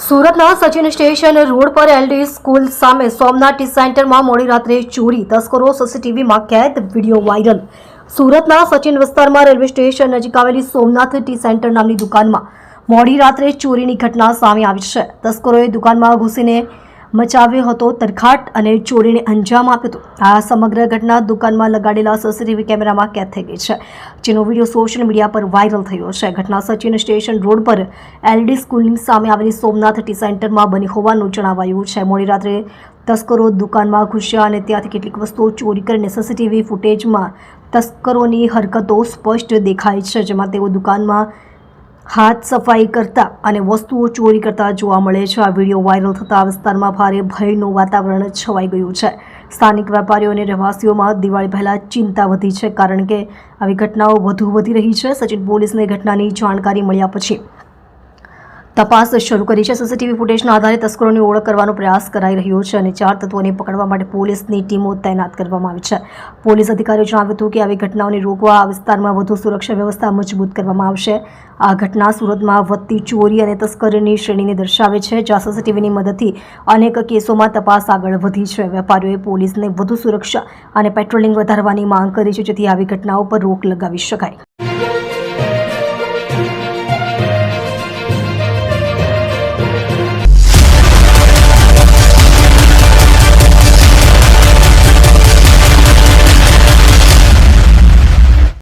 સુરતના Sachin station road પર LD school સામે સોમનાથ ટી સેન્ટરમાં મોડી રાત્રે ચોરી, તસ્કરો સીસીટીવીમાં કેદ, વિડીયો વાયરલ। સુરતના સચિન વિસ્તારમાં રેલવે સ્ટેશન નજીક આવેલી સોમનાથ ટી સેન્ટર નામની દુકાનમાં મોડી રાત્રે ચોરીની ઘટના સામે આવી છે। તસ્કરોએ દુકાનમાં ઘૂસીને મચાવ્યો હતો તરખાટ અને ચોરીને અંજામ આપ્યો હતો। આ સમગ્ર ઘટના દુકાનમાં લગાડેલા સીસીટીવી કેમેરામાં કેદ થઈ ગઈ છે, જેનો વિડીયો સોશિયલ મીડિયા પર વાયરલ થયો છે। ઘટના સચિન સ્ટેશન રોડ પર એલડી સ્કૂલની સામે આવેલી સોમનાથ ટી સેન્ટરમાં બની હોવાનું જણાવાયું છે। મોડી રાત્રે તસ્કરો દુકાનમાં ઘૂસ્યા અને ત્યાંથી કેટલીક વસ્તુઓ ચોરી કરીને સીસીટીવી ફૂટેજમાં તસ્કરોની હરકતો સ્પષ્ટ દેખાય છે, જેમાં તેઓ દુકાનમાં હાથ સફાઈ કરતા અને વસ્તુઓ ચોરી કરતા જોવા મળે છે। આ વિડીયો વાયરલ થતા વિસ્તારમાં ભારે ભયનું વાતાવરણ છવાઈ ગયું છે। સ્થાનિક વેપારીઓ અને રહેવાસીઓમાં દિવાળી પહેલા ચિંતા વધી છે, કારણ કે આવી ઘટનાઓ વધુ વધી રહી છે। સચિન પોલીસને ઘટનાની જાણકારી મળ્યા પછી તપાસ શરૂ કરી છે। સીસીટીવી ફૂટેજના આધારે તસ્કરોની ઓળખ કરવાનો પ્રયાસ કરાઈ રહ્યો છે અને 4 તત્વોને પકડવા માટે પોલીસની ટીમો તૈનાત કરવામાં આવી છે। પોલીસ અધિકારીઓએ જણાવ્યું હતું કે આવી ઘટનાઓને રોકવા આ વિસ્તારમાં વધુ સુરક્ષા વ્યવસ્થા મજબૂત કરવામાં આવશે। આ ઘટના સુરતમાં વધતી ચોરી અને તસ્કરીની શ્રેણીને દર્શાવે છે, જ્યાં સીસીટીવીની મદદથી અનેક કેસોમાં તપાસ આગળ વધી છે। વેપારીઓએ પોલીસને વધુ સુરક્ષા અને પેટ્રોલિંગ વધારવાની માંગ કરી છે, જેથી આવી ઘટનાઓ પર રોક લગાવી શકાય।